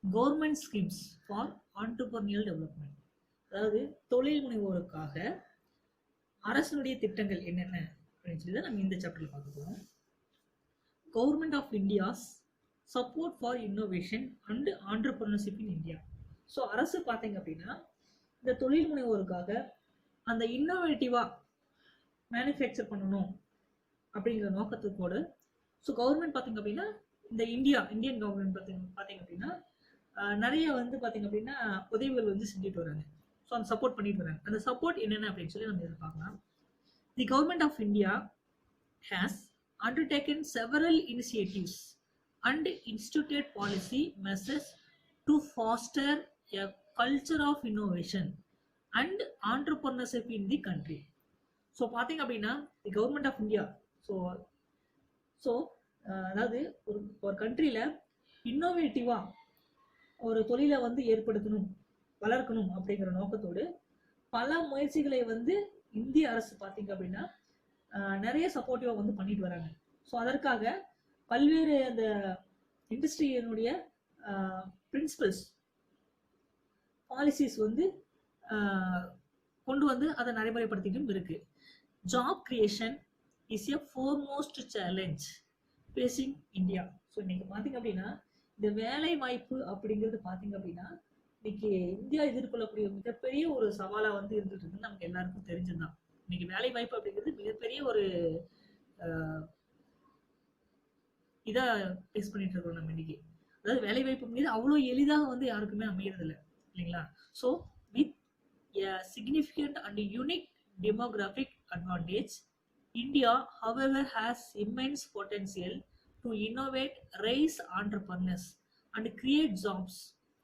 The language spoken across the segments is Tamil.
Government schemes for entrepreneurial development. அதாவது தொழில் முனைவோருக்காக அரசனுடைய திட்டங்கள் என்னென்ன அப்படின்னு சொல்லி தான் நம்ம இந்த சாப்டர்ல பார்க்க போறோம். Government of India's support for innovation and entrepreneurship in India. So அரசு பார்த்தீங்க அப்படின்னா இந்த தொழில் முனைவோருக்காக அந்த இன்னோவேட்டிவா மேனுஃபேக்சர் பண்ணணும் அப்படிங்கிற நோக்கத்துக்கோடு ஸோ கவர்மெண்ட் பார்த்தீங்க அப்படின்னா இந்த இந்தியன் கவர்மெண்ட் பார்த்தீங்க அப்படின்னா நிறைய வந்து பார்த்தீங்க அப்படின்னா உதவிகள் வந்து செஞ்சுட்டு வராங்க. ஸோ அந்த சப்போர்ட் பண்ணிட்டு வராங்க. அந்த சப்போர்ட் என்னென்ன அப்படின்னு சொல்லி நம்ம இதில் பார்க்கலாம். The government of India has undertaken several initiatives and instituted policy measures to foster a culture of innovation and entrepreneurship in the country. So பார்த்தீங்க அப்படின்னா the government of India so அதாவது ஒரு கண்ட்ரியில் இன்னோவேட்டிவாக ஒரு தொழிலை வந்து ஏற்படுத்தணும் வளர்க்கணும் அப்படிங்கிற நோக்கத்தோடு பல முயற்சிகளை வந்து இந்திய அரசு பார்த்தீங்க அப்படின்னா நிறைய சப்போர்ட்டிவாக வந்து பண்ணிட்டு வராங்க. ஸோ அதற்காக பல்வேறு அந்த இண்டஸ்ட்ரியினுடைய பிரின்சிபல்ஸ் பாலிசிஸ் வந்து கொண்டு வந்து அதை நடைமுறைப்படுத்திட்டும் இருக்கு. Job creation is a foremost challenge facing India. So இன்னைக்கு பார்த்தீங்க அப்படின்னா இந்த வேலை வாய்ப்பு அப்படிங்கிறது பார்த்தீங்க அப்படின்னா இன்னைக்கு இந்தியா எதிர்கொள்ளக்கூடிய மிகப்பெரிய ஒரு சவாலாக வந்து இருந்துட்டு இருக்குன்னு நமக்கு எல்லாருக்கும் தெரிஞ்சுதான். இன்னைக்கு வேலை வாய்ப்பு அப்படிங்கிறது மிகப்பெரிய ஒரு இதா ஃபேஸ் பண்ணிட்டு இருக்கோம் நம்ம இன்னைக்கு. அதாவது வேலை வாய்ப்புங்கிறது அவ்வளோ எளிதாக வந்து யாருக்குமே அமையறது இல்லை இல்லைங்களா. So with a significant and unique demographic advantage, India, however, has immense potential to innovate, raise entrepreneurs, and create jobs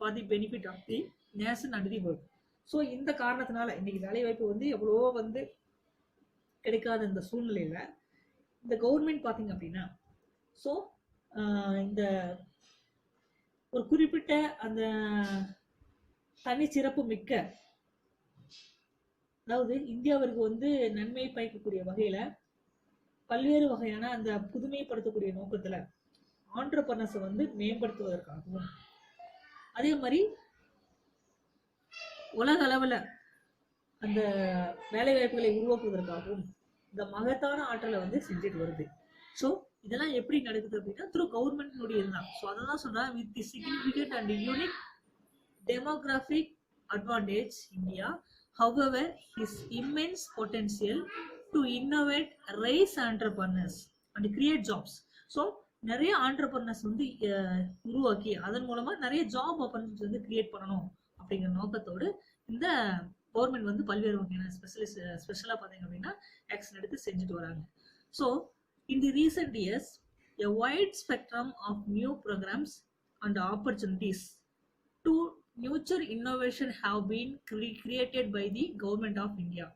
for the benefit of the nation and the world. So இந்த காரணத்தினால இன்னைக்கு வேலை வாய்ப்பு வந்து எவ்வளவோ வந்து கிடைக்காத இந்த சூழ்நிலையில இந்த கவர்மெண்ட் பார்த்தீங்க அப்படின்னா ஸோ இந்த ஒரு குறிப்பிட்ட அந்த தனிச்சிறப்பு மிக்க அதாவது இந்தியாவிற்கு வந்து நன்மை பயக்கக்கூடிய வகையில பல்வேறு வகையான அந்த புதுமைப்படுத்தக்கூடிய நோக்கத்துல ஆண்டர்பிரனர்ஸை வந்து மேம்படுத்துவதற்காகவும் அதே மாதிரி உலக அளவுல அந்த வேலை வாய்ப்புகளை உருவாக்குவதற்காகவும் இந்த மகத்தான ஆற்றலை வந்து செஞ்சுட்டு வருது. ஸோ இதெல்லாம் எப்படி நடக்குது அப்படின்னா த்ரூ கவர்மெண்ட்னுடைய இதுதான். ஸோ அதை தான் சொல்றேன், with the significant and unique demographic advantage India, however, his immense potential to innovate, raise entrepreneurs and create jobs. So நிறைய ஆண்டர்பிரனர்ஸ் வந்து உருவாக்கி அதன் மூலமா நிறைய ஜாப் ஆப்பர்ச்சுனிட்டி வந்து கிரியேட் பண்ணணும் அப்படிங்கிற நோக்கத்தோடு இந்த கவர்மெண்ட் வந்து பல்வேறு வகையான ஸ்பெஷலாக பார்த்தீங்க அப்படின்னா ஆக்ஷன் எடுத்து செஞ்சுட்டு வராங்க. So in the recent years, a wide spectrum of new programs and opportunities to nurture innovation have been created by the government of India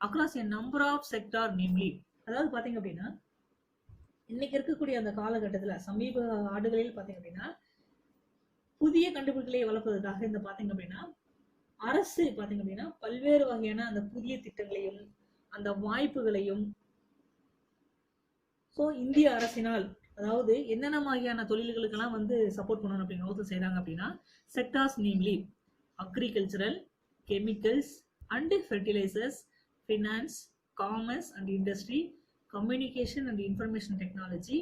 across a number of sectors, namely அதாவது பார்த்தீங்க அப்படின்னா இன்னைக்கு இருக்கக்கூடிய அந்த காலகட்டத்தில் சமீப ஆண்டுகளில் பார்த்தீங்க அப்படின்னா புதிய கண்டுபிடிப்புகளை வளர்ப்பதற்காக இந்த பார்த்தீங்க அப்படின்னா அரசு பார்த்தீங்க அப்படின்னா பல்வேறு வகையான அந்த புதிய திட்டங்களையும் அந்த வாய்ப்புகளையும் ஸோ இந்திய அரசினால் அதாவது என்னென்ன மாதிரியான தொழில்களுக்கெல்லாம் வந்து சப்போர்ட் பண்ணணும் அப்படின்னு நோக்கம் செய்கிறாங்க அப்படின்னா sectors namely agricultural, chemicals and fertilisers, finance, commerce and industry, communication and information technology,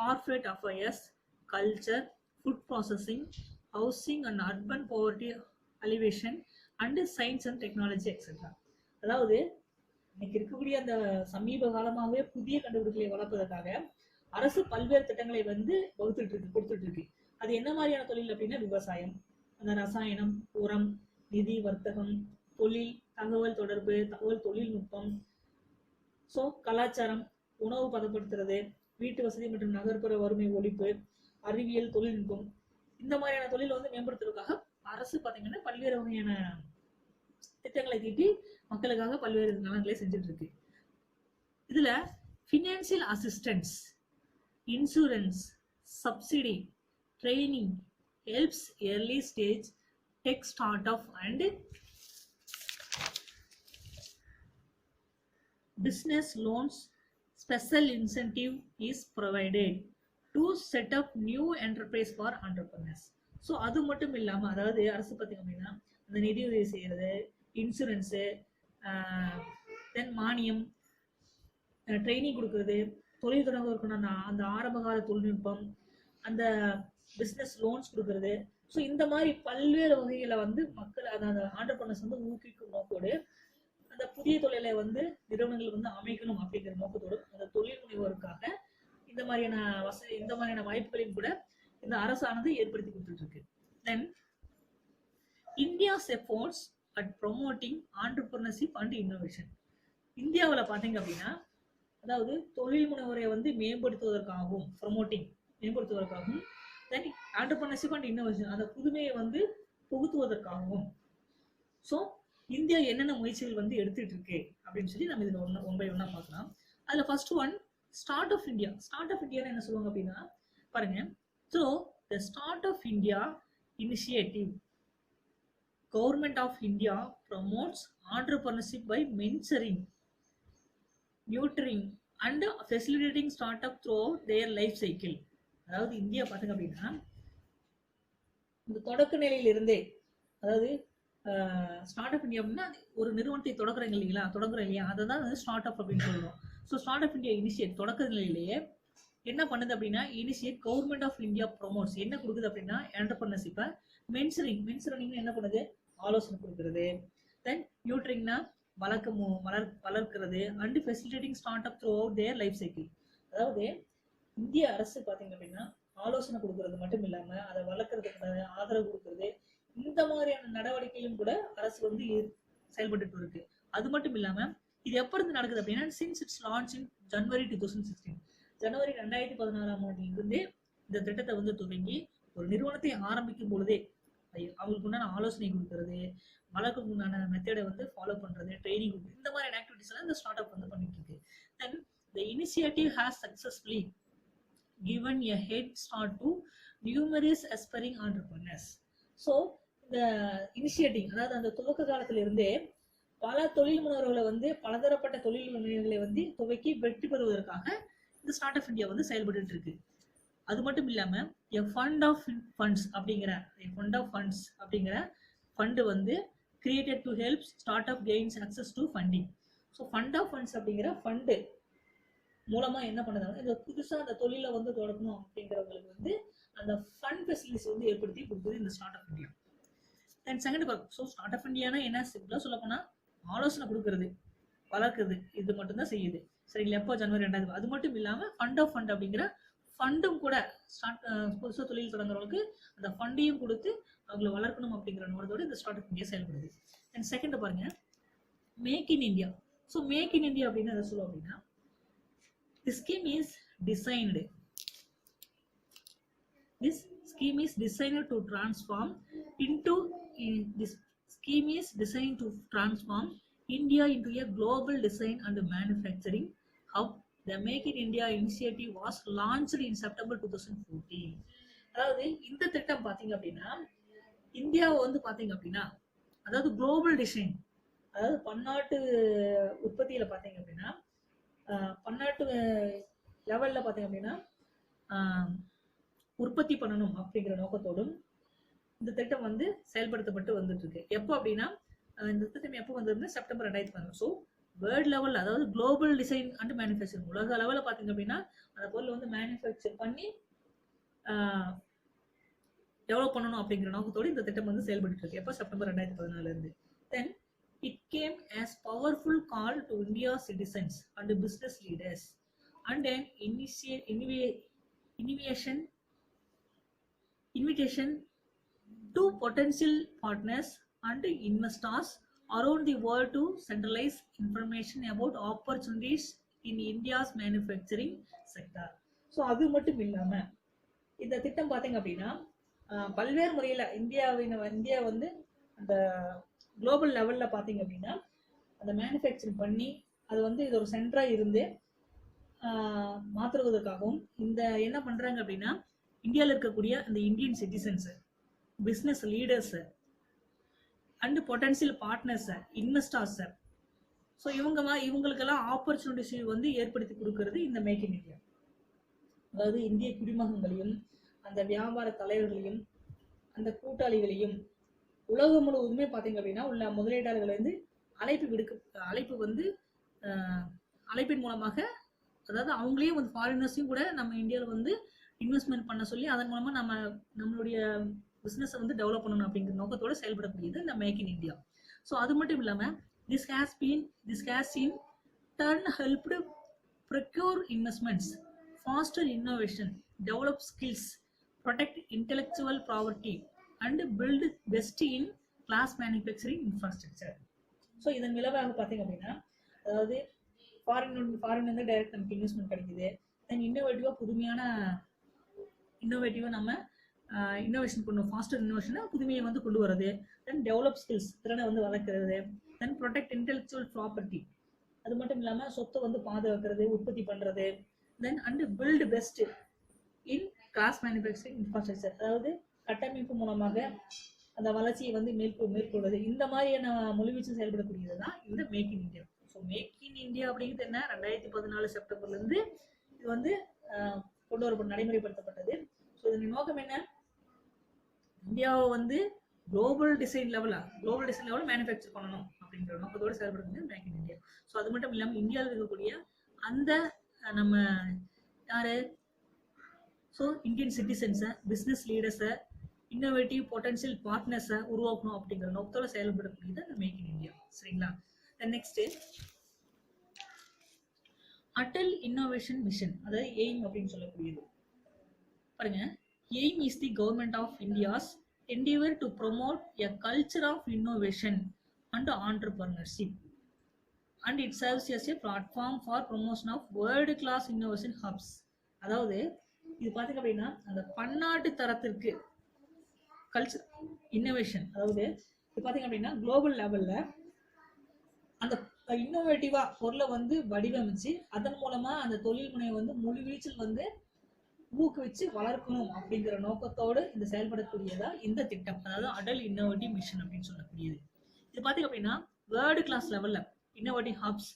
corporate affairs, culture, food processing, housing and urban poverty alleviation and science and technology etcetera. அதாவது இன்னைக்கு இருக்கக்கூடிய அந்த சமீப காலமாகவே புதிய கண்டுபிடிப்புகளை வளர்ப்பதற்காக அரசு பல்வேறு திட்டங்களை வந்து கொடுத்துட்டு இருக்கு. அது என்ன மாதிரியான தொழில் அப்படின்னா விவசாயம், அந்த ரசாயனம், உரம், நிதி, வர்த்தகம், தொழில், தகவல் தொடர்பு, தகவல் தொழில்நுட்பம், ஸோ கலாச்சாரம், உணவு பதப்படுத்துறது, வீட்டு வசதி மற்றும் நகர்ப்புற வறுமை ஒழிப்பு, அறிவியல், தொழில்நுட்பம், இந்த மாதிரியான தொழில் வந்து மேம்படுத்துவதற்காக அரசு பார்த்தீங்கன்னா பல்வேறு வகையான திட்டங்களை தீட்டி மக்களுக்காக பல்வேறு நலன்களை செஞ்சுட்டு இருக்கு. இதுல financial assistance, insurance, subsidy, training, helps early stage tech startup and business loans. Special incentive is provided to set up new enterprise for entrepreneurs. So அது மட்டும் இல்லாம அதாவது அரசு பார்த்தீங்க அப்படின்னா அந்த நிதி உதவி செய்யறது, இன்சூரன்ஸு, தென் மானியம், ட்ரைனிங் கொடுக்கறது, தொழில் தொடங்குவதற்கான அந்த ஆரம்பகால தொழில்நுட்பம், அந்த பிஸ்னஸ் லோன்ஸ் கொடுக்கறது. ஸோ இந்த மாதிரி பல்வேறு வகைகளை வந்து மக்கள் அந்த ஆண்டர்பிரனர்ஸ் வந்து ஊக்குவிக்கும் நோக்கோடு அந்த புதிய தொழிலை வந்து நிறுவனங்கள் வந்து அமைக்கணும் அப்படிங்கிற நோக்கத்தோடு அந்த தொழில் முனைவோருக்காக இந்த மாதிரியான வாய்ப்புகளையும் கூட இந்த அரசானது ஏற்படுத்தி கொடுத்துட்டு இருக்கு. Then India's efforts at promoting entrepreneurship and innovation. இந்தியாவில் பார்த்தீங்க அப்படின்னா அதாவது தொழில் முனைவோரை வந்து மேம்படுத்துவதற்காகவும் மேம்படுத்துவதற்காகவும் தென் ஆண்டர்பிரினர்ஷிப் அண்ட் இன்னோவேஷன் அந்த புதுமையை வந்து புகுத்துவதற்காகவும் ஸோ இந்தியா என்னென்ன முயற்சிகள் வந்து எடுத்துட்டு இருக்கு அப்படின்னு சொல்லி நம்ம இதில் ஒன் பை ஒன்னா பார்க்கலாம். அதில் first one Startup India. Startup இந்தியான்னு என்ன சொல்லுவாங்க அப்படின்னா பாருங்க, so the Startup India initiative government of India promotes entrepreneurship by mentoring, nurturing and facilitating startup through their life cycle. அதாவது இந்தியா பார்த்தீங்க அப்படின்னா இந்த தொடக்க நிலையிலிருந்தே அதாவது ஸ்டார்ட் அப் இந்தியா அப்படின்னா ஒரு நிறுவனத்தை தொடங்குறோம் இல்லையா அதை தான் வந்து ஸ்டார்ட் அப் அப்படின்னு சொல்லுவோம். So start up India initiate தொடக்க நிலையிலேயே என்ன பண்ணுது அப்படின்னா initiate government of India promotes என்ன கொடுக்குது அப்படின்னா என்டர்பிரினர்ஷிப்பை மென்சரிங் என்ன பண்ணுது ஆலோசனை கொடுக்குறது, தென் நியூட்ரிங்னா வளர்க்கிறது and facilitating startup through out there life cycle. அதாவது இந்திய அரசு பார்த்தீங்க அப்படின்னா ஆலோசனை கொடுக்கறது மட்டும் இல்லாமல் அதை வளர்க்கறதுக்கு ஆதரவு கொடுக்கறது, இந்த மாதிரியான நடவடிக்கையும் கூட அரசு வந்து செயல்பட்டு இருக்கு. அது மட்டும் இல்லாம இது எப்ப இருந்து நடக்குது அப்படின்னா சின்ஸ் இட்ஸ் லான்ச் இன் ஜனவரி 2016 ஜனவரி 2016 இருந்தே இந்த திட்டத்தை வந்து துவங்கி ஒரு நிறுவனத்தை ஆரம்பிக்கும் பொழுதே அவங்களுக்கு உண்டான ஆலோசனை கொடுக்கறது, வளர்க்கு உண்டான மெத்தடை வந்து ஃபாலோ பண்றது, ட்ரைனிங் கொடுக்குறது, இந்த மாதிரியான ஆக்டிவிட்டிஸ் எல்லாம் இந்த ஸ்டார்ட் அப் வந்து பண்ணிட்டு இருக்கு. தென் த initiative has successfully given a head start to numerous aspiring entrepreneurs. So இந்த இனிஷியேட்டிவ் அதாவது அந்த துவக்க காலத்துல இருந்தே பல தொழில் முனைவர்களை வந்து பலதரப்பட்ட தொழில் முனைவர்களை வந்து துவக்கி வெற்றி பெறுவதற்காக இந்த ஸ்டார்ட் அப் இந்தியா வந்து செயல்பட்டு இருக்கு. அது மட்டும் இல்லாம ஃபண்ட் ஆஃப் ஃபண்ட்ஸ் அப்படிங்கிற ஃபண்டு வந்து created to help start up gains access to funding. So fund of funds அப்படிங்கிற ஃபண்டு மூலமா என்ன பண்ணுறாங்க, இந்த புதுசா அந்த தொழிலை வந்து தொடங்கணும் அப்படிங்கிறவங்களுக்கு வந்து அந்த ஃபண்ட் ஃபெசிலிட்டிஸ் வந்து ஏற்படுத்தி கொடுக்குது இந்த start up India. Then second பார்க்க, ஸோ ஸ்டார்ட் அப் இந்தியானா என்ன சிம்பிளா சொல்ல போனா ஆலோசனை கொடுக்கறது, வளர்க்குறது, இது மட்டும் தான் செய்யுது. சரிங்களா? எப்போ ஜனவரி 2000. அது மட்டும் இல்லாம ஃபண்ட் ஆஃப் ஃபண்ட் அப்படிங்கிற ஃபண்டும் கூட புதுசாக தொழில் தொடங்குறவங்களுக்கு அந்த ஃபண்டையும் கொடுத்து அவங்களை வளர்க்கணும் அப்படிங்கிற நோக்கத்தோடு இந்த ஸ்டார்ட் அப் இந்தியா செயல்படுது. அண்ட் செகண்ட் பாருங்க, make in India. So make in India அப்படின்னு அதை சொல்லுவோம் அப்படின்னா this scheme is designed to transform India into a global design and manufacturing hub. The Make in India initiative was launched in September 2014. அதாவது இந்த திட்டம் பாத்தீங்க அப்படின்னா இந்தியாவை வந்து பாத்தீங்க அப்படின்னா அதாவது குளோபல் டிசைன், அதாவது பன்னாட்டு உற்பத்தியில பாத்தீங்க அப்படின்னா பன்னாட்டு லெவல்ல பாத்தீங்க அப்படின்னா உற்பத்தி பண்ணணும் அப்படிங்கிற நோக்கத்தோடும் இந்த திட்டம் வந்து செயல்படுத்தப்பட்டு வந்துட்டு இருக்கு. எப்போ அப்படின்னா இந்த திட்டம் எப்போ வந்ததுன்னா செப்டம்பர் 2014. ஸோ வேர்ல்ட் லெவல் அதாவது குளோபல் டிசைன் அண்ட் மேனுஃபேக்சரிங் உலக லெவலில் பார்த்தீங்க அப்படின்னா அந்த பொருள் வந்து மேனுஃபேக்சர் பண்ணி டெவலப் பண்ணணும் அப்படிங்கிற நோக்கத்தோடு இந்த திட்டம் வந்து செயல்பட்டு இருக்கு. எப்போ செப்டம்பர் 2014 இருந்து. தென் it came as powerful call to India's citizens and business leaders and an invitation to potential partners and investors around the world to centralize information about opportunities in India's manufacturing sector. So அது மட்டும் இல்லாம இந்த திட்டம் பார்த்தீங்க அப்படின்னா பல்வேறு முறையில் இந்தியா வந்து அந்த குளோபல் லெவலில் பார்த்தீங்க அப்படின்னா அந்த மேனுஃபேக்சரிங் பண்ணி அது வந்து இது ஒரு சென்டராக இருந்து மாற்றுவதற்காகவும் இந்த என்ன பண்ணுறாங்க அப்படின்னா இந்தியாவில் இருக்கக்கூடிய அந்த Indian citizens, business leaders and potential பார்ட்னர்ஸை, இன்வெஸ்டர்ஸை, ஸோ இவங்களுக்கெல்லாம் ஆப்பர்ச்சுனிட்டிஸ் வந்து ஏற்படுத்தி கொடுக்கறது இந்த மேக் இன் இந்தியா. அதாவது இந்திய குடிமகன்களையும் அந்த வியாபார தலைவர்களையும் அந்த கூட்டாளிகளையும் உலகம் முழுவதுமே பார்த்தீங்க அப்படின்னா உள்ள முதலீட்டாளர்கள் வந்து அழைப்பு வந்து அழைப்பின் மூலமாக, அதாவது அவங்களையும் வந்து ஃபாரினர்ஸையும் கூட நம்ம இந்தியாவில் வந்து இன்வெஸ்ட்மெண்ட் பண்ண சொல்லி அதன் மூலமா நம்மளுடைய பிசினஸை வந்து டெவலப் பண்ணணும் அப்படிங்கிற நோக்கத்தோட செயல்படக்கூடியது இந்த மேக் இன் இந்தியா. ஸோ அது மட்டும் இல்லாம this has in turn helped procure investments, foster innovation, develop skills, protect intellectual property and build best in class manufacturing infrastructure. So இதன் விளைவாக பார்த்தீங்க அப்படின்னா, அதாவது ஃபாரின் வந்து டைரக்ட் நமக்கு இன்வெஸ்ட்மெண்ட் கிடைக்குது. தென் இன்னோவேட்டிவா நம்ம இன்னோவேஷன் கொண்டு ஃபாஸ்டர் இன்னோவேஷனை புதுமையை வந்து கொண்டு வரது. தென் டெவலப் ஸ்கில்ஸ், திறனை வந்து வளர்க்குறது. தென் ப்ரொடெக்ட் இன்டெலெக்சுவல் ப்ராப்பர்ட்டி, அது மட்டும் இல்லாமல் சொத்தை வந்து பாதுகாக்கிறது, உற்பத்தி பண்ணுறது. Then and build best in class manufacturing infrastructure, அதாவது கட்டமைப்பு மூலமாக அந்த வளர்ச்சியை வந்து மேற்கொள்வது. இந்த மாதிரியான மொழிவீச்சு செயல்படக்கூடியது தான் இந்த make in India. So make in India அப்படிங்கிறது என்ன, 2014 செப்டம்பர்லேருந்து இது வந்து நடைமுறைப்படுத்தப்பட்டது. ஸோ இதன் நோக்கம் என்ன, இந்தியாவை வந்து குளோபல் டிசைன் லெவலில் மேனுஃபேக்சர் பண்ணணும் அப்படிங்கிற நோக்கத்தோடு செயல்படுறது மேக் இன் இந்தியா. ஸோ அது மட்டும் இல்லாமல் இந்தியாவில் இருக்கக்கூடிய அந்த நம்ம யாரு, ஸோ இந்தியன் சிட்டிசன்ஸை, பிஸ்னஸ் லீடர்ஸை, இன்னோவேட்டிவ் பொட்டன்ஷியல் பார்ட்னர்ஸை உருவாக்கணும் அப்படிங்கிற நோக்கத்தோட செயல்படக்கூடியது அந்த மேக் இன் இந்தியா. சரிங்களா? நெக்ஸ்ட் அட்டல் இன்னோவேஷன் மிஷன், அதாவது எய்ம் அப்படின்னு சொல்லக்கூடியது. பாருங்க, AIM is the government of India's endeavor to promote a culture of innovation and entrepreneurship, and it serves as a platform for promotion of world class innovation hubs. அதாவது இது பாத்தீங்க அப்படின்னா அந்த பன்னாட்டு தரத்திற்கு கல்ச்சர் இன்னோவேஷன், அதாவது இது பாத்தீங்க அப்படின்னா குளோபல் லெவல்ல அந்த இன்னோவேட்டிவா பொருளை வந்து வடிவமைச்சு அதன் மூலமா அந்த தொழில் முனையை வந்து முழுவீச்சில் வந்து ஊக்குவிச்சு வளர்க்கணும் அப்படிங்கிற நோக்கத்தோடு இந்த செயல்படக்கூடியதா இந்த திட்டம், அதாவது அடல் இன்னோவேட்டிவ் மிஷன் அப்படின்னு சொல்லக்கூடியது. இது பாத்தீங்க அப்படின்னா வேர்ல்டு கிளாஸ் லெவல்ல இன்னோவேட்டிவ் ஹப்ஸ்,